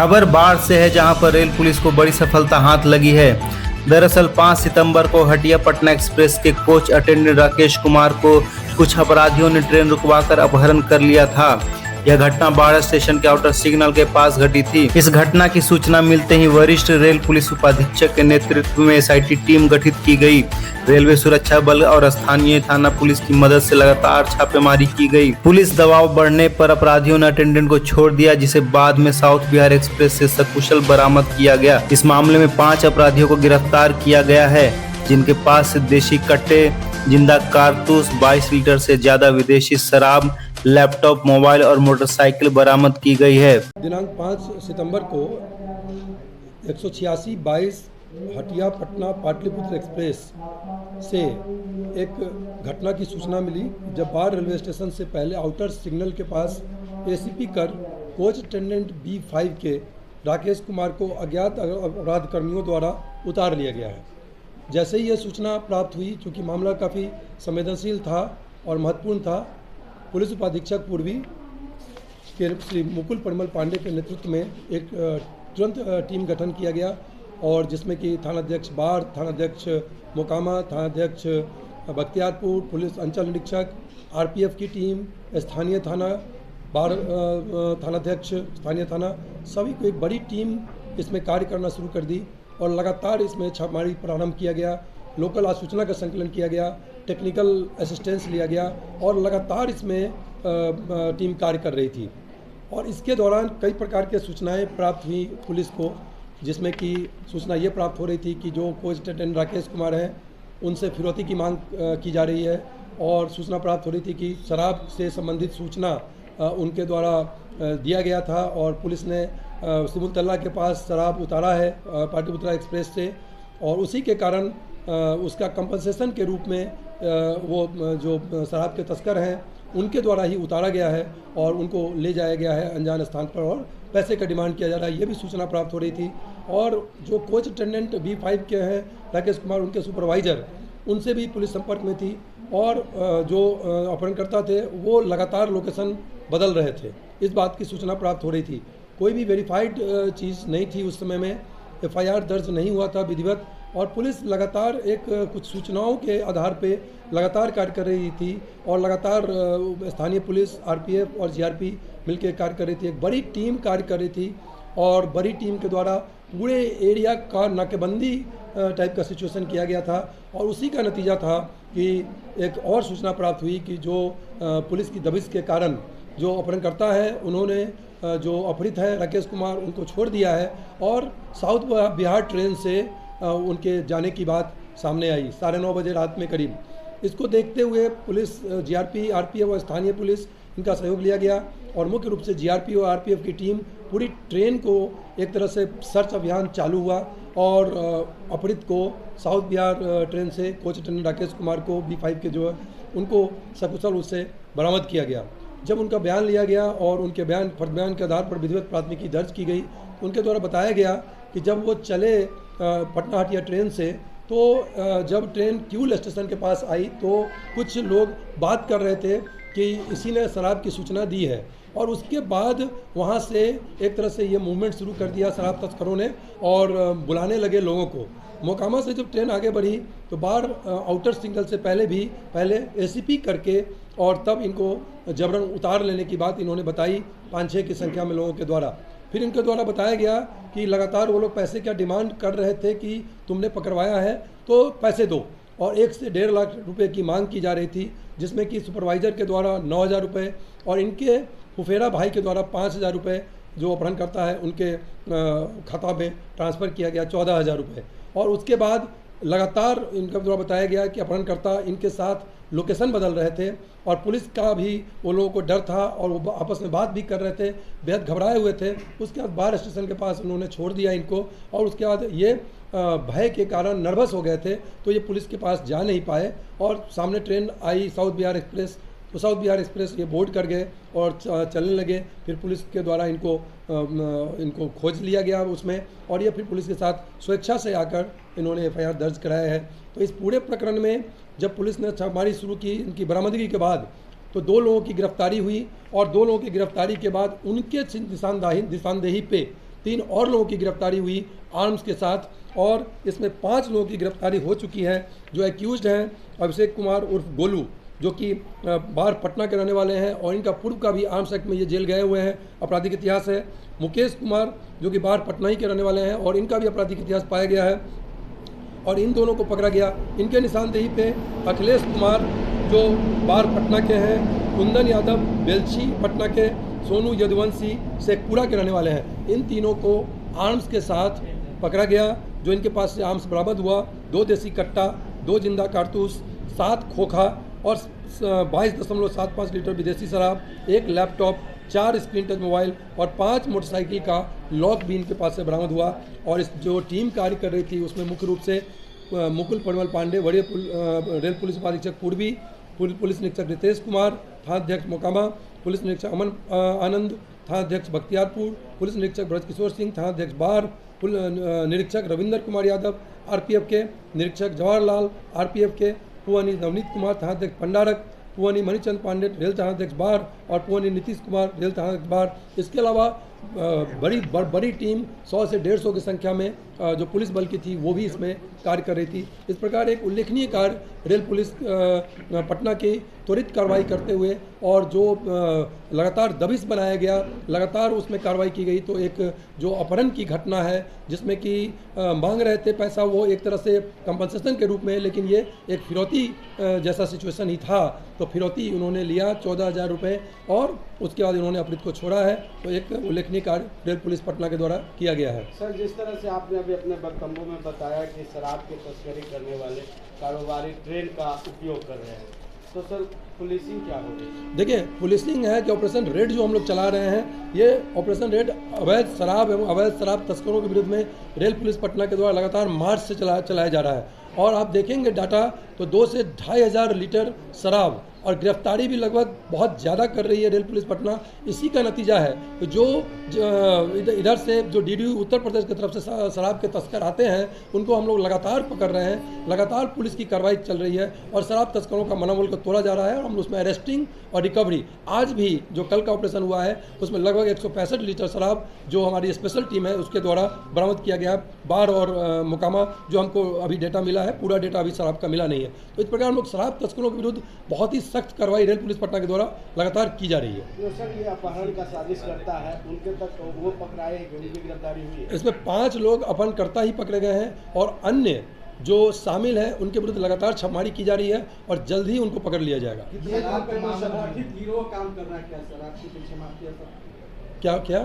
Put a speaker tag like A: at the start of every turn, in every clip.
A: खबर बाढ़ से है, जहां पर रेल पुलिस को बड़ी सफलता हाथ लगी है। दरअसल 5 सितंबर को हटिया पटना एक्सप्रेस के कोच अटेंडेंट राकेश कुमार को कुछ अपराधियों ने ट्रेन रुकवाकर अपहरण कर लिया था। यह घटना बाढ़ स्टेशन के आउटर सिग्नल के पास घटी थी। इस घटना की सूचना मिलते ही वरिष्ठ रेल पुलिस उपाधीक्षक के नेतृत्व में एसआईटी टीम गठित की गई। रेलवे सुरक्षा बल और स्थानीय थाना पुलिस की मदद से लगातार छापेमारी की गई। पुलिस दबाव बढ़ने पर अपराधियों ने अटेंडेंट को छोड़ दिया, जिसे बाद में साउथ बिहार एक्सप्रेस से सकुशल बरामद किया गया। इस मामले में 5 अपराधियों को गिरफ्तार किया गया है, जिनके पास से देशी कट्टे, जिंदा कारतूस, 22 लीटर से ज्यादा विदेशी शराब, लैपटॉप, मोबाइल और मोटरसाइकिल बरामद की गई है।
B: दिनांक 5 सितंबर को 186-22 हटिया पटना पाटलिपुत्र एक्सप्रेस से एक घटना की सूचना मिली, जब बाढ़ रेलवे स्टेशन से पहले आउटर सिग्नल के पास एसीपी कर कोच अटेंडेंट B5 के राकेश कुमार को अज्ञात अपराध कर्मियों द्वारा उतार लिया गया है। जैसे ही यह सूचना प्राप्त हुई, चूँकि मामला काफ़ी संवेदनशील था और महत्वपूर्ण था, पुलिस उपाधीक्षक पूर्वी के श्री मुकुल परिमल पांडे के नेतृत्व में एक तुरंत टीम गठन किया गया, और जिसमें कि थानाध्यक्ष बाढ़, थानाध्यक्ष मोकामा, थानाध्यक्ष बख्तियारपुर, पुलिस अंचल निरीक्षक, आरपीएफ की टीम, स्थानीय थाना बाढ़ थानाध्यक्ष, स्थानीय थाना, सभी को एक बड़ी टीम इसमें कार्य करना शुरू कर दी और लगातार इसमें छापेमारी प्रारंभ किया गया। लोकल आसूचना का संकलन किया गया, टेक्निकल असिस्टेंस लिया गया और लगातार इसमें टीम कार्य कर रही थी। और इसके दौरान कई प्रकार के सूचनाएं प्राप्त हुई पुलिस को, जिसमें कि सूचना ये प्राप्त हो रही थी कि जो कोच अटेंडेंट राकेश कुमार हैं, उनसे फिरौती की मांग की जा रही है, और सूचना प्राप्त हो रही थी कि शराब से संबंधित सूचना उनके द्वारा दिया गया था, और पुलिस ने सिमुलतल्ला के पास शराब उतारा है पाटलिपुत्र एक्सप्रेस से, और उसी के कारण उसका कंपनसेशन के रूप में वो जो शराब के तस्कर हैं उनके द्वारा ही उतारा गया है और उनको ले जाया गया है अनजान स्थान पर, और पैसे का डिमांड किया जा रहा है, ये भी सूचना प्राप्त हो रही थी। और जो कोच अटेंडेंट B5 के हैं राकेश कुमार, उनके सुपरवाइज़र, उनसे भी पुलिस संपर्क में थी, और जो अपहरणकर्ता थे वो लगातार लोकेशन बदल रहे थे। इस बात की सूचना प्राप्त हो रही थी। कोई भी वेरीफाइड चीज़ नहीं थी उस समय में, FIR दर्ज नहीं हुआ था विधिवत, और पुलिस लगातार एक कुछ सूचनाओं के आधार पे लगातार कार्य कर रही थी, और लगातार स्थानीय पुलिस, RPF और GRP मिलकर कार्य कर रही थी। एक बड़ी टीम कार्य कर रही थी, और बड़ी टीम के द्वारा पूरे एरिया का नाकेबंदी टाइप का सिचुएशन किया गया था, और उसी का नतीजा था कि एक और सूचना प्राप्त हुई कि जो पुलिस की दबिश के कारण जो अपहरणकर्ता है, उन्होंने जो अपहृत है राकेश कुमार, उनको छोड़ दिया है, और साउथ बिहार ट्रेन से उनके जाने की बात सामने आई 9:30 बजे रात में करीब। इसको देखते हुए पुलिस, GRP, RPF और स्थानीय पुलिस, इनका सहयोग लिया गया, और मुख्य रूप से GRP और RPF की टीम पूरी ट्रेन को एक तरह से सर्च अभियान चालू हुआ, और अपहृत को साउथ बिहार ट्रेन से कोच अटेंडेंट राकेश कुमार को B5 के जो है उनको सकुशल उससे बरामद किया गया। जब उनका बयान लिया गया और उनके बयान के आधार पर विधिवत प्राथमिकी दर्ज की गई, उनके द्वारा बताया गया कि जब वो चले पटना हटिया ट्रेन से, तो जब ट्रेन क्यूल स्टेशन के पास आई तो कुछ लोग बात कर रहे थे कि इसी ने शराब की सूचना दी है, और उसके बाद वहाँ से एक तरह से ये मूवमेंट शुरू कर दिया शराब तस्करों ने, और बुलाने लगे लोगों को। मोकामा से जब ट्रेन आगे बढ़ी तो बाढ़ आउटर सिग्नल से पहले ACP करके, और तब इनको जबरन उतार लेने की बात इन्होंने बताई 5-6 की संख्या में लोगों के द्वारा। फिर इनके द्वारा बताया गया कि लगातार वो लोग पैसे का डिमांड कर रहे थे कि तुमने पकड़वाया है तो पैसे दो, और 1 से 1.5 लाख रुपए की मांग की जा रही थी, जिसमें कि सुपरवाइज़र के द्वारा 9,000 रुपये और इनके फुफेरा भाई के द्वारा 5,000 रुपये जो अपहरणकर्ता है उनके खाता में ट्रांसफ़र किया गया 14,000 रुपये। और उसके बाद लगातार इनके द्वारा बताया गया कि अपहरणकर्ता इनके साथ लोकेशन बदल रहे थे, और पुलिस का भी वो लोगों को डर था, और वो आपस में बात भी कर रहे थे, बेहद घबराए हुए थे। उसके बाद बाढ़ स्टेशन के पास उन्होंने छोड़ दिया इनको, और उसके बाद ये भय के कारण नर्वस हो गए थे, तो ये पुलिस के पास जा नहीं पाए, और सामने ट्रेन आई साउथ बिहार एक्सप्रेस, तो साउथ बिहार एक्सप्रेस ये बोर्ड कर गए और चलने लगे। फिर पुलिस के द्वारा इनको खोज लिया गया उसमें, और ये फिर पुलिस के साथ स्वेच्छा से आकर इन्होंने FIR दर्ज कराया है। तो इस पूरे प्रकरण में जब पुलिस ने छापेमारी शुरू की इनकी बरामदगी के बाद, तो 2 लोगों की गिरफ्तारी हुई, और 2 लोगों की गिरफ्तारी के बाद उनके निशानदेही पे 3 और लोगों की गिरफ्तारी हुई आर्म्स के साथ, और इसमें 5 लोगों की गिरफ्तारी हो चुकी है। जो एक्यूज्ड हैं अभिषेक कुमार उर्फ गोलू, जो कि बाहर पटना के रहने वाले हैं और इनका पूर्व का भी आर्म्स एक्ट में ये जेल गए हुए हैं, आपराधिक इतिहास है। मुकेश कुमार जो कि बाहर पटना ही के रहने वाले हैं और इनका भी आपराधिक इतिहास पाया गया है और इन दोनों को पकड़ा गया। इनके निशानदेही पे अखिलेश कुमार जो बाहर पटना के हैं, कुंदन यादव बेलछी पटना के, सोनू यदुवंशी शेखपुरा के रहने वाले हैं, इन तीनों को आर्म्स के साथ पकड़ा गया। जो इनके पास से आर्म्स बरामद हुआ 2 देसी कट्टा, 2 जिंदा कारतूस, 7 खोखा और 22.75 लीटर विदेशी शराब, 1 लैपटॉप, 4 स्क्रीन टच मोबाइल और 5 मोटरसाइकिल का लॉक भी इनके पास से बरामद हुआ। और इस जो टीम कार्य कर रही थी उसमें मुख्य रूप से मुकुल परिमल पांडे, वरीय रेल पुलिस उपाधीक्षक पूर्वी, पुलिस निरीक्षक रितेश कुमार, थानाध्यक्ष मोकामा, पुलिस निरीक्षक अमन आनंद, थानाध्यक्ष बख्तियारपुर, पुलिस निरीक्षक ब्रजकिशोर सिंह, थानाध्यक्ष बार, निरीक्षक रविंदर कुमार यादव आरपीएफ के, निरीक्षक जवाहरलाल आरपीएफ के, पुअनी नवनीत कुमार थानाध्यक्ष पंडारक, पुअनी मणिचंद पांडे रेल थानाध्यक्ष बार और पुअनी नीतीश कुमार रेल थानाध्यक्ष बार। इसके अलावा बड़ी टीम 100 से 150 की संख्या में जो पुलिस बल की थी वो भी इसमें कार्य कर रही थी। इस प्रकार एक उल्लेखनीय कार्य रेल पुलिस पटना की त्वरित कार्रवाई करते हुए और जो लगातार दबिश बनाया गया, लगातार उसमें कार्रवाई की गई। तो एक जो अपहरण की घटना है जिसमें कि मांग रहे थे पैसा, वो एक तरह से कंपनसेशन के रूप में, लेकिन ये एक फिरौती जैसा सिचुएशन ही था। तो फिरौती उन्होंने लिया 14,000 रुपये और उसके बाद इन्होंने अपहृत को छोड़ा है। तो एक उल्लेखनीय कार्य रेल पुलिस पटना के द्वारा किया गया है।
C: सर, जिस तरह से आपने अभी अपने वक्तव्यों में बताया कि शराब की तस्करी करने वाले कारोबारी ट्रेन का उपयोग कर रहे हैं, तो सर पुलिसिंग क्या होगी?
B: देखिए, पुलिसिंग है कि ऑपरेशन रेड जो हम लोग चला रहे हैं, ये ऑपरेशन रेड अवैध शराब एवं अवैध शराब तस्करों के विरुद्ध में रेल पुलिस पटना के द्वारा लगातार मार्च से चलाया जा रहा है। और आप देखेंगे डाटा तो 2 से 2,500 लीटर शराब और गिरफ्तारी भी लगभग बहुत ज़्यादा कर रही है रेल पुलिस पटना। इसी का नतीजा है कि जो इधर से जो डीडीयू उत्तर प्रदेश की तरफ से शराब के तस्कर आते हैं उनको हम लोग लगातार पकड़ रहे हैं, लगातार पुलिस की कार्रवाई चल रही है और शराब तस्करों का मनोबल को तोड़ा जा रहा है। और हम उसमें अरेस्टिंग और रिकवरी, आज भी जो कल का ऑपरेशन हुआ है उसमें लगभग 165 लीटर शराब जो हमारी स्पेशल टीम है उसके द्वारा बरामद किया गया। बार और मोकामा जो हमको अभी डेटा मिला है, पूरा डेटा अभी शराब का मिला नहीं है। तो इस प्रकार हम लोग शराब तस्करों के विरुद्ध बहुत ही सख्त कार्रवाई रेल पुलिस पटना के द्वारा लगातार की जा रही है।
C: तो सर, ये अपहरण का साजिश करता है, उनके तक वो पकड़ाए, उनकी गिरफ्तारी हुई है?
B: इसमें 5 लोग अपहरणकर्ता ही पकड़े गए हैं और अन्य जो शामिल हैं उनके विरुद्ध लगातार छापेमारी की जा रही है और जल्द ही उनको पकड़ लिया जाएगा। क्या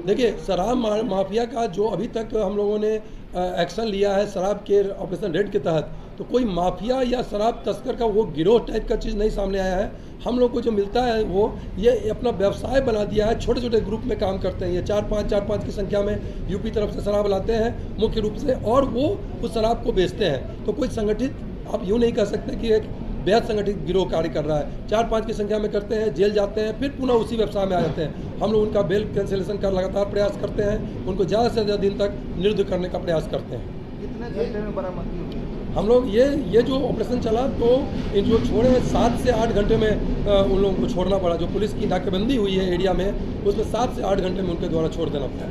B: देखिए, शराब माफिया का जो अभी तक हम लोगों ने एक्शन लिया है शराब के ऑपरेशन रेड के तहत, तो कोई माफिया या शराब तस्कर का वो गिरोह टाइप का चीज़ नहीं सामने आया है। हम लोग को जो मिलता है वो ये अपना व्यवसाय बना दिया है, छोटे छोटे ग्रुप में काम करते हैं। ये 4-5 की संख्या में यूपी तरफ से शराब लाते हैं मुख्य रूप से, और वो उस शराब को बेचते हैं। तो कोई संगठित, आप यूँ नहीं कह सकते कि एक बेहद संगठित गिरोह कार्य कर रहा है। 4-5 की संख्या में करते हैं, जेल जाते हैं, फिर पुनः उसी व्यवसाय में आ जाते हैं। हम लोग उनका बेल कैंसिलेशन का लगातार प्रयास करते हैं, उनको ज़्यादा से ज़्यादा दिन तक निरुद्ध करने का प्रयास करते हैं।
C: कितने घंटे में बरामदगी हुई?
B: हम लोग ये जो ऑपरेशन चला तो इन जो छोड़े 7 से 8 घंटे में उन लोगों को छोड़ना पड़ा। जो पुलिस की नाकेबंदी हुई है एरिया में, उसमें 7 से 8 घंटे में उनके द्वारा छोड़ देना पड़ा।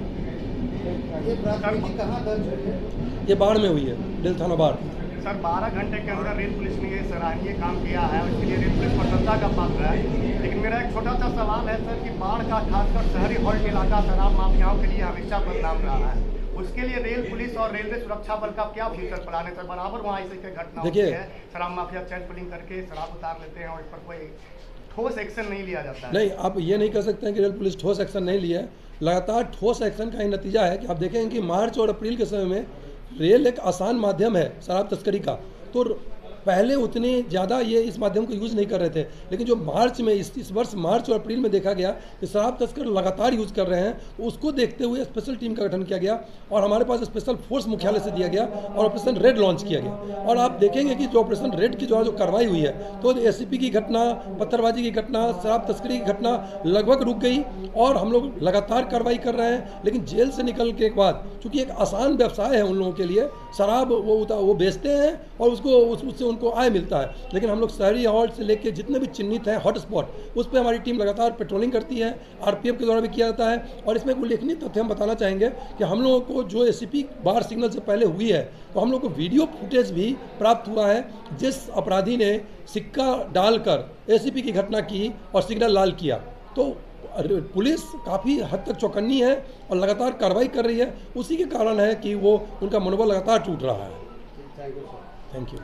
B: ये बाढ़ में हुई है, रेल थाना बाढ़।
D: सर, 12 घंटे के अंदर रेल पुलिस ने ये सराहनीय काम किया है, उसके लिए रेल पुलिस प्रशंसा का पात्र है। लेकिन मेरा एक छोटा सा सवाल है सर कि बाढ़ का खासकर शहरी हॉल्ट इलाका शराब माफियाओं के लिए हमेशा बदनाम रहा है। उसके लिए रेल पुलिस और रेलवे सुरक्षा बल का क्या फ्यूचर प्लान है सर? बराबर वहाँ ऐसे घटना होती है, शराब माफिया चैन पुलिंग करके शराब उतार लेते हैं और इस पर कोई ठोस एक्शन नहीं लिया जाता है।
B: नहीं, आप ये नहीं कह सकते हैं कि रेल पुलिस ठोस एक्शन नहीं लिया है। लगातार ठोस एक्शन का ही नतीजा है कि आप देखेंगे कि मार्च और अप्रैल के समय में रेल एक आसान माध्यम है शराब तस्करी का। तो पहले उतने ज़्यादा ये इस माध्यम को यूज़ नहीं कर रहे थे, लेकिन जो मार्च में इस वर्ष मार्च और अप्रैल में देखा गया कि शराब तस्कर लगातार यूज़ कर रहे हैं, उसको देखते हुए स्पेशल टीम का गठन किया गया और हमारे पास स्पेशल फोर्स मुख्यालय से दिया गया और ऑपरेशन रेड लॉन्च किया गया। और आप देखेंगे कि जो ऑपरेशन रेड की जो कार्रवाई हुई है, तो एसीपी की घटना, पत्थरबाजी की घटना, शराब तस्करी की घटना लगभग रुक गई और हम लोग लगातार कार्रवाई कर रहे हैं। लेकिन जेल से निकल के बाद, चूँकि एक आसान व्यवसाय है उन लोगों के लिए, शराब वो बेचते हैं और उससे उनको आय मिलता है। लेकिन हम लोग शहरी हॉल्ट से लेकर जितने भी चिन्हित हैं हॉटस्पॉट, उस पर हमारी टीम लगातार पेट्रोलिंग करती है, आरपीएफ के द्वारा भी किया जाता है। और इसमें उल्लेखनीय तथ्य हम बताना चाहेंगे कि हम लोगों को जो एसीपी बार सिग्नल से पहले हुई है, तो हम लोग को वीडियो फुटेज भी प्राप्त हुआ है जिस अपराधी ने सिक्का डालकर एसीपी की घटना की और सिग्नल लाल किया। तो पुलिस काफ़ी हद तक चौकन्नी है और लगातार कार्रवाई कर रही है। उसी के कारण है कि वो उनका मनोबल लगातार टूट रहा है।
C: Thank you sir.
B: Thank you.